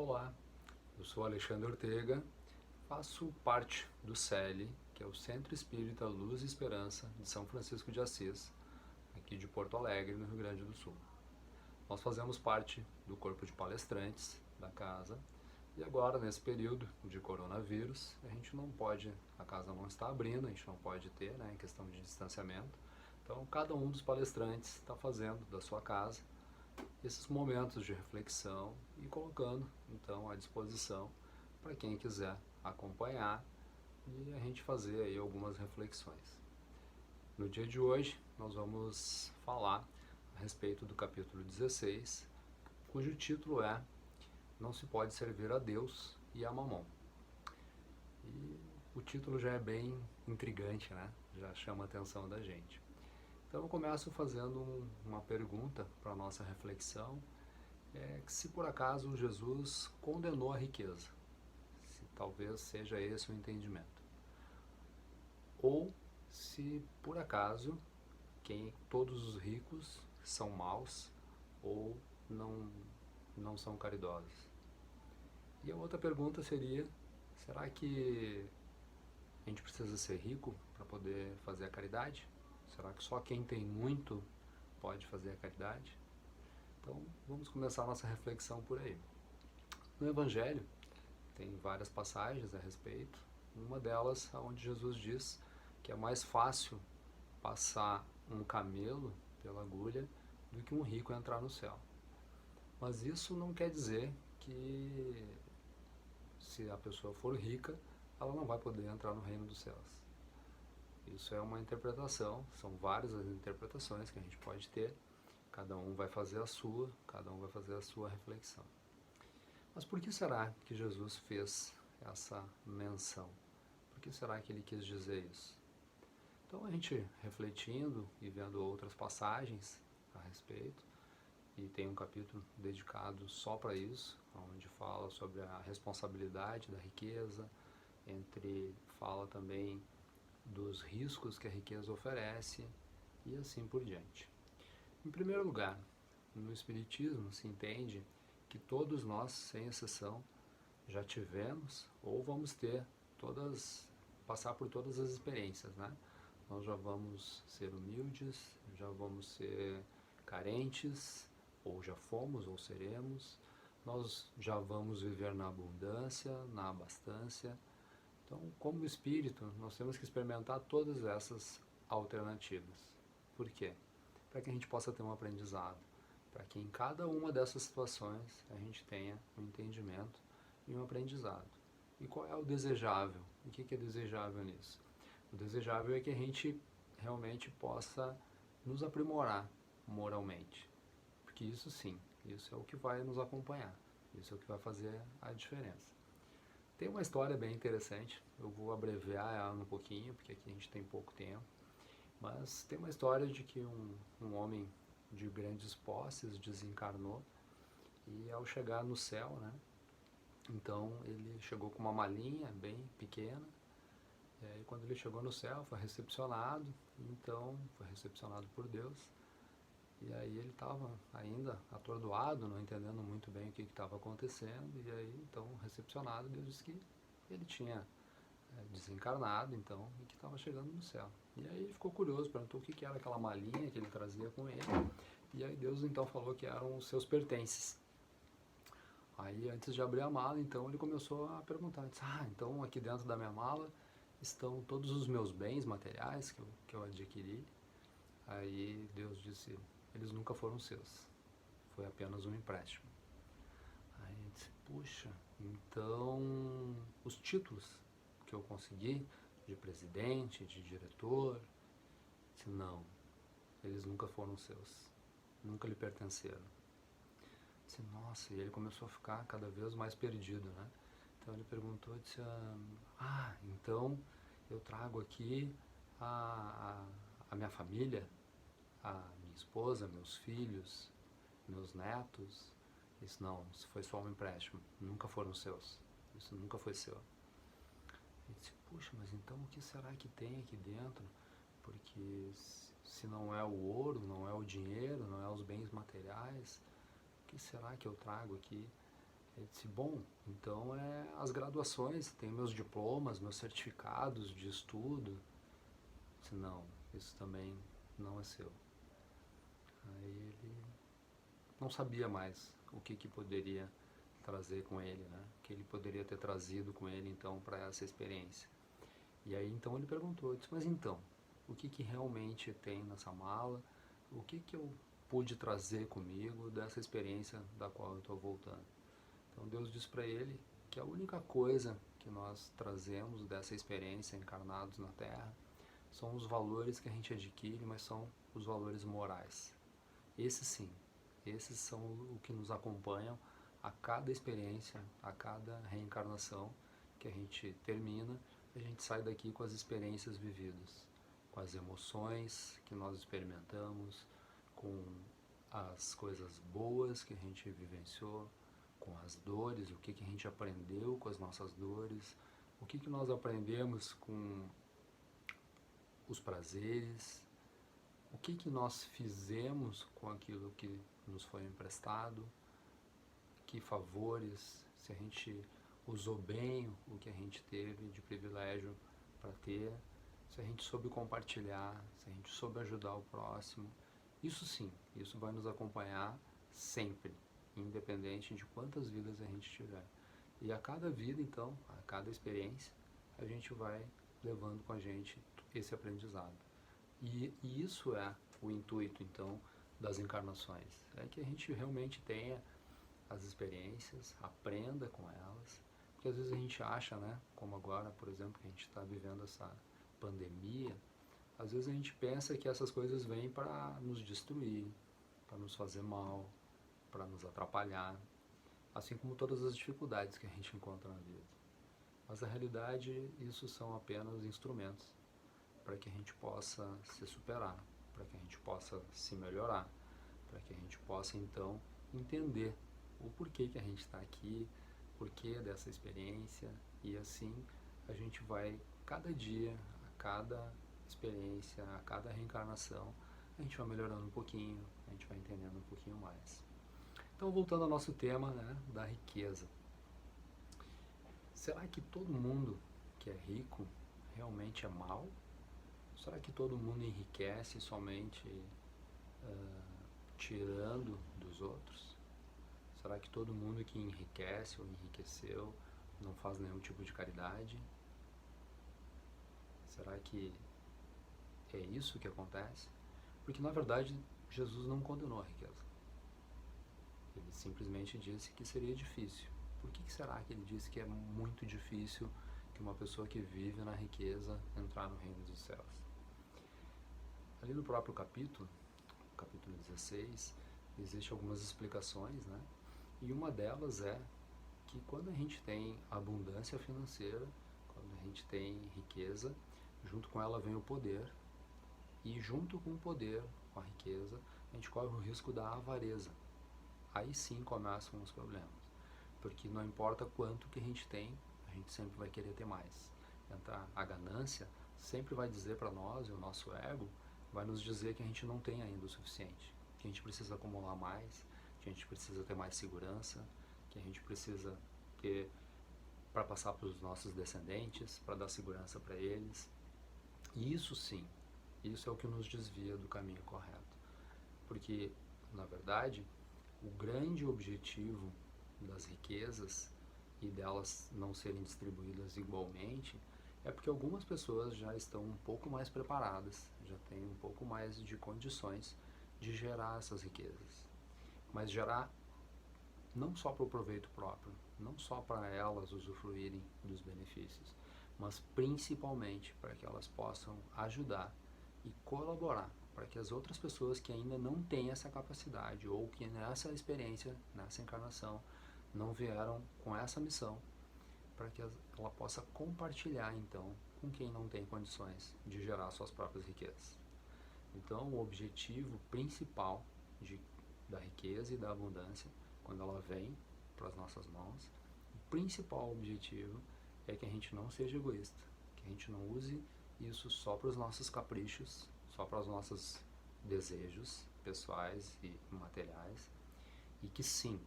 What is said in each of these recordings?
Olá, eu sou Alexandre Ortega, faço parte do CELE, que é o Centro Espírita Luz e Esperança de São Francisco de Assis, aqui de Porto Alegre, no Rio Grande do Sul. Nós fazemos parte do corpo de palestrantes da casa e agora, nesse período de coronavírus, a casa não está abrindo, a gente não pode ter, em questão de distanciamento. Então, cada um dos palestrantes está fazendo da sua casa esses momentos de reflexão e colocando então à disposição para quem quiser acompanhar e a gente fazer aí algumas reflexões. No dia de hoje nós vamos falar a respeito do capítulo 16, cujo título é Não se pode servir a Deus e a Mamon. E o título já é bem intrigante, Já chama a atenção da gente. Então eu começo fazendo uma pergunta para a nossa reflexão, se por acaso Jesus condenou a riqueza, se talvez seja esse o entendimento, ou se por acaso todos os ricos são maus ou não são caridosos. E a outra pergunta seria, será que a gente precisa ser rico para poder fazer a caridade? Será que só quem tem muito pode fazer a caridade? Então vamos começar a nossa reflexão por aí. No Evangelho tem várias passagens a respeito. Uma delas onde Jesus diz que é mais fácil passar um camelo pela agulha do que um rico entrar no céu. Mas isso não quer dizer que se a pessoa for rica, ela não vai poder entrar no reino dos céus. Isso é uma interpretação, são várias as interpretações que a gente pode ter, cada um vai fazer a sua, cada um vai fazer a sua reflexão. Mas por que será que Jesus fez essa menção? Por que será que ele quis dizer isso? Então a gente refletindo e vendo outras passagens a respeito, e tem um capítulo dedicado só para isso, onde fala sobre a responsabilidade da riqueza, fala também dos riscos que a riqueza oferece e assim por diante. Em primeiro lugar, no Espiritismo se entende que todos nós, sem exceção, já tivemos ou vamos passar por todas as experiências, Nós já vamos ser humildes, já vamos ser carentes, ou já fomos ou seremos, nós já vamos viver na abundância, na abastança. Então, como espírito, nós temos que experimentar todas essas alternativas. Por quê? Para que a gente possa ter um aprendizado, para que em cada uma dessas situações a gente tenha um entendimento e um aprendizado. E qual é o desejável? O que é desejável nisso? O desejável é que a gente realmente possa nos aprimorar moralmente, porque isso sim, isso é o que vai nos acompanhar, isso é o que vai fazer a diferença. Tem uma história bem interessante, eu vou abreviar ela um pouquinho, porque aqui a gente tem pouco tempo, mas tem uma história de que um homem de grandes posses desencarnou e ao chegar no céu, então ele chegou com uma malinha bem pequena, e quando ele chegou no céu foi recepcionado, então foi recepcionado por Deus, e aí ele estava ainda atordoado, não entendendo muito bem o que estava acontecendo, e aí então recepcionado, Deus disse que ele tinha desencarnado então e que estava chegando no céu. E aí ele ficou curioso, perguntou o que era aquela malinha que ele trazia com ele, e aí Deus então falou que eram os seus pertences. Aí antes de abrir a mala, então ele começou a perguntar, disse, então aqui dentro da minha mala estão todos os meus bens materiais que eu adquiri. Aí Deus disse, eles nunca foram seus, foi apenas um empréstimo. Aí ele disse, puxa, então os títulos que eu consegui de presidente, de diretor, disse, não, eles nunca foram seus, nunca lhe pertenceram. Disse, nossa, e ele começou a ficar cada vez mais perdido, Então ele perguntou, disse, então eu trago aqui a minha família, a minha esposa, meus filhos, meus netos. Isso não, isso foi só um empréstimo, nunca foram seus, isso nunca foi seu. Ele disse, puxa, mas então o que será que tem aqui dentro? Porque se não é o ouro, não é o dinheiro, não é os bens materiais, o que será que eu trago aqui? Ele disse, bom, então as graduações, tenho meus diplomas, meus certificados de estudo. Eu disse, não, isso também não é seu. Aí ele não sabia mais o que poderia trazer com ele, né? O que ele poderia ter trazido com ele então para essa experiência. E aí então ele perguntou, disse, mas então, o que realmente tem nessa mala? O que eu pude trazer comigo dessa experiência da qual eu estou voltando? Então Deus diz para ele que a única coisa que nós trazemos dessa experiência encarnados na Terra são os valores que a gente adquire, mas são os valores morais. Esses sim, esses são o que nos acompanham a cada experiência, a cada reencarnação que a gente termina, a gente sai daqui com as experiências vividas, com as emoções que nós experimentamos, com as coisas boas que a gente vivenciou, com as dores, o que a gente aprendeu com as nossas dores, o que nós aprendemos com os prazeres, o que nós fizemos com aquilo que nos foi emprestado, que favores, se a gente usou bem o que a gente teve de privilégio para ter, se a gente soube compartilhar, se a gente soube ajudar o próximo. Isso sim, isso vai nos acompanhar sempre, independente de quantas vidas a gente tiver. E a cada vida, então, a cada experiência, a gente vai levando com a gente esse aprendizado. E isso é o intuito, então, das encarnações. É que a gente realmente tenha as experiências, aprenda com elas, porque às vezes a gente acha, né, como agora, por exemplo, que a gente está vivendo essa pandemia, às vezes a gente pensa que essas coisas vêm para nos destruir, para nos fazer mal, para nos atrapalhar, assim como todas as dificuldades que a gente encontra na vida. Mas na realidade, isso são apenas instrumentos para que a gente possa se superar, para que a gente possa se melhorar, para que a gente possa então entender o porquê que a gente está aqui, porquê dessa experiência, e assim a gente vai, cada dia, a cada experiência, a cada reencarnação, a gente vai melhorando um pouquinho, a gente vai entendendo um pouquinho mais. Então, voltando ao nosso tema, né, da riqueza. Será que todo mundo que é rico realmente é mau? Será que todo mundo enriquece somente tirando dos outros? Será que todo mundo que enriquece ou enriqueceu não faz nenhum tipo de caridade? Será que é isso que acontece? Porque na verdade Jesus não condenou a riqueza. Ele simplesmente disse que seria difícil. Por que será que ele disse que é muito difícil que uma pessoa que vive na riqueza entrar no reino dos céus? Ali no próprio capítulo 16, existem algumas explicações, né? E uma delas é que quando a gente tem abundância financeira, quando a gente tem riqueza, junto com ela vem o poder, e junto com o poder, com a riqueza, a gente corre o risco da avareza. Aí sim começam os problemas, porque não importa quanto que a gente tem, a gente sempre vai querer ter mais. Então, a ganância sempre vai dizer para nós, e o nosso ego vai nos dizer que a gente não tem ainda o suficiente, que a gente precisa acumular mais, que a gente precisa ter mais segurança, que a gente precisa ter para passar para os nossos descendentes, para dar segurança para eles. E isso sim, isso é o que nos desvia do caminho correto. Porque, na verdade, o grande objetivo das riquezas e delas não serem distribuídas igualmente é porque algumas pessoas já estão um pouco mais preparadas, já têm um pouco mais de condições de gerar essas riquezas. Mas gerar não só para o proveito próprio, não só para elas usufruírem dos benefícios, mas principalmente para que elas possam ajudar e colaborar para que as outras pessoas que ainda não têm essa capacidade ou que nessa experiência, nessa encarnação, não vieram com essa missão, para que ela possa compartilhar então com quem não tem condições de gerar suas próprias riquezas. Então, o objetivo principal da riqueza e da abundância, quando ela vem para as nossas mãos, o principal objetivo é que a gente não seja egoísta, que a gente não use isso só para os nossos caprichos, só para os nossos desejos pessoais e materiais, e que sim,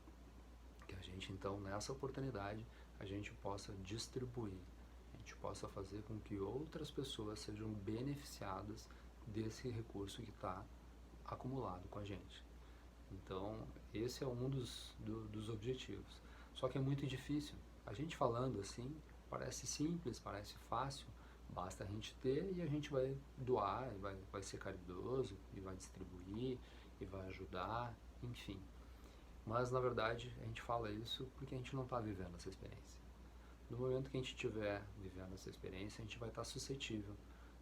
Que a gente, então, nessa oportunidade, a gente possa distribuir, a gente possa fazer com que outras pessoas sejam beneficiadas desse recurso que está acumulado com a gente. Então, esse é um dos objetivos. Só que é muito difícil. A gente falando assim, parece simples, parece fácil, basta a gente ter e a gente vai doar, e vai ser caridoso, e vai distribuir, e vai ajudar, enfim. Mas, na verdade, a gente fala isso porque a gente não está vivendo essa experiência. No momento que a gente estiver vivendo essa experiência, a gente vai estar suscetível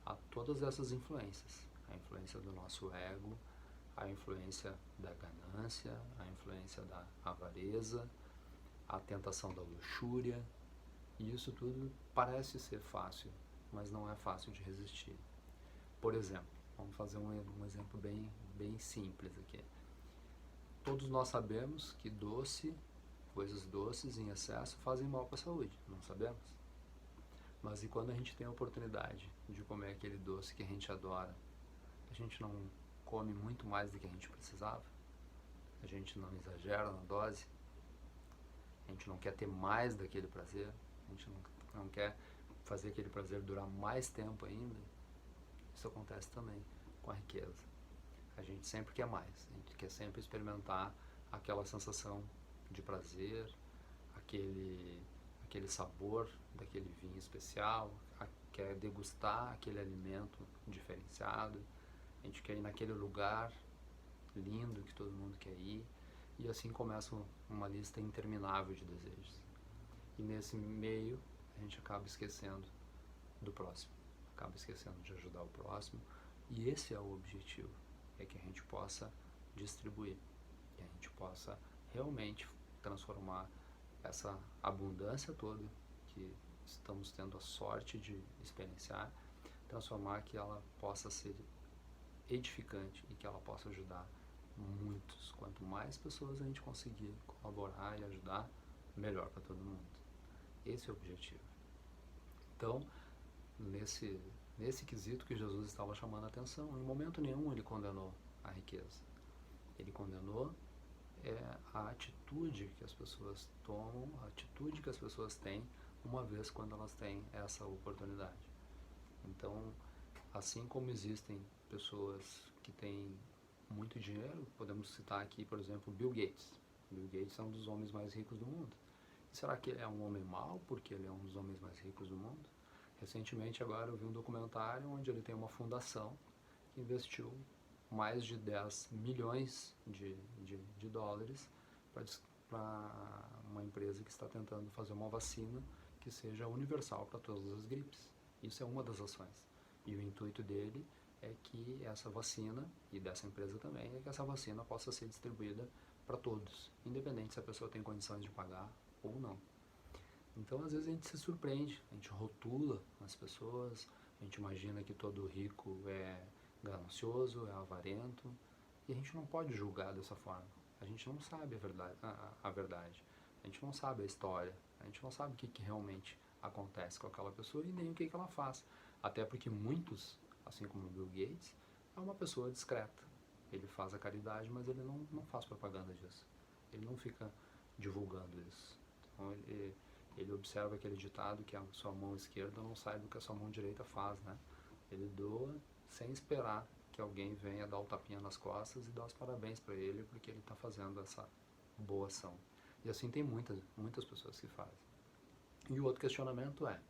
a todas essas influências. A influência do nosso ego, a influência da ganância, a influência da avareza, a tentação da luxúria. E isso tudo parece ser fácil, mas não é fácil de resistir. Por exemplo, vamos fazer um exemplo bem simples aqui. Todos nós sabemos que coisas doces em excesso fazem mal para a saúde, não sabemos? Mas e quando a gente tem a oportunidade de comer aquele doce que a gente adora, a gente não come muito mais do que a gente precisava? A gente não exagera na dose? A gente não quer ter mais daquele prazer? A gente não quer fazer aquele prazer durar mais tempo ainda? Isso acontece também com a riqueza. A gente sempre quer mais, a gente quer sempre experimentar aquela sensação de prazer, aquele sabor daquele vinho especial, quer degustar aquele alimento diferenciado, a gente quer ir naquele lugar lindo que todo mundo quer ir, e assim começa uma lista interminável de desejos. E nesse meio a gente acaba esquecendo do próximo, acaba esquecendo de ajudar o próximo, e esse é o objetivo, é que a gente possa distribuir, que a gente possa realmente transformar essa abundância toda que estamos tendo a sorte de experienciar, transformar que ela possa ser edificante e que ela possa ajudar muitos. Quanto mais pessoas a gente conseguir colaborar e ajudar, melhor para todo mundo. Esse é o objetivo. Então, nesse quesito que Jesus estava chamando a atenção, em momento nenhum ele condenou a riqueza. Ele condenou a atitude que as pessoas tomam, a atitude que as pessoas têm uma vez quando elas têm essa oportunidade. Então, assim como existem pessoas que têm muito dinheiro, podemos citar aqui, por exemplo, Bill Gates. Bill Gates é um dos homens mais ricos do mundo. E será que ele é um homem mau porque ele é um dos homens mais ricos do mundo? Recentemente agora eu vi um documentário onde ele tem uma fundação que investiu mais de 10 milhões de dólares para uma empresa que está tentando fazer uma vacina que seja universal para todas as gripes. Isso é uma das ações. E o intuito dele é que essa vacina, e dessa empresa também, é que essa vacina possa ser distribuída para todos, independente se a pessoa tem condições de pagar ou não. Então, às vezes a gente se surpreende, a gente rotula as pessoas, a gente imagina que todo rico é ganancioso, é avarento, e a gente não pode julgar dessa forma. A gente não sabe a verdade, a gente não sabe a história, a gente não sabe o que realmente acontece com aquela pessoa e nem o que ela faz. Até porque muitos, assim como o Bill Gates, é uma pessoa discreta. Ele faz a caridade, mas ele não faz propaganda disso. Ele não fica divulgando isso. Então ele observa aquele ditado que a sua mão esquerda não sabe o que a sua mão direita faz, né? Ele doa sem esperar que alguém venha dar o tapinha nas costas e dar os parabéns para ele porque ele está fazendo essa boa ação. E assim tem muitas pessoas que fazem. E o outro questionamento é,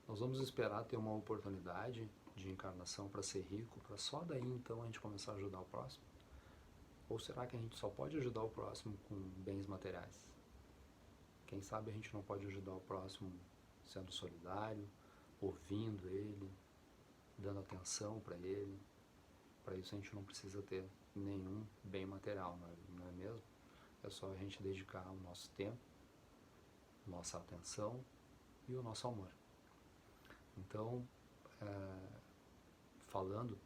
nós vamos esperar ter uma oportunidade de encarnação para ser rico, para só daí então a gente começar a ajudar o próximo? Ou será que a gente só pode ajudar o próximo com bens materiais? Quem sabe a gente não pode ajudar o próximo sendo solidário, ouvindo ele, dando atenção para ele. Para isso a gente não precisa ter nenhum bem material, não é mesmo? É só a gente dedicar o nosso tempo, nossa atenção e o nosso amor. Então,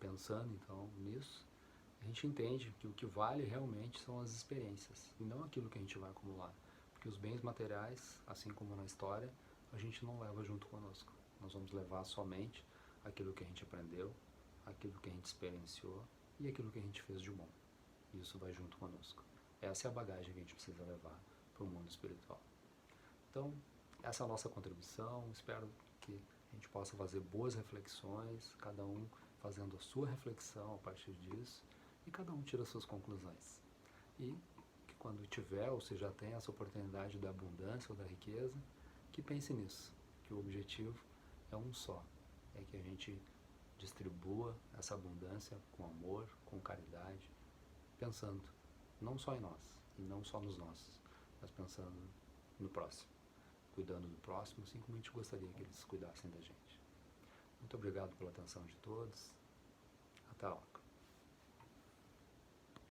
pensando então nisso, a gente entende que o que vale realmente são as experiências e não aquilo que a gente vai acumular. Porque os bens materiais, assim como na história, a gente não leva junto conosco. Nós vamos levar somente aquilo que a gente aprendeu, aquilo que a gente experienciou e aquilo que a gente fez de bom. Isso vai junto conosco. Essa é a bagagem que a gente precisa levar para o mundo espiritual. Então, essa é a nossa contribuição. Espero que a gente possa fazer boas reflexões, cada um fazendo a sua reflexão a partir disso, e cada um tira as suas conclusões. E que quando tiver, ou se já tem essa oportunidade da abundância ou da riqueza, que pense nisso, que o objetivo é um só, é que a gente distribua essa abundância com amor, com caridade, pensando não só em nós, e não só nos nossos, mas pensando no próximo, cuidando do próximo, assim como a gente gostaria que eles cuidassem da gente. Muito obrigado pela atenção de todos. Até lá.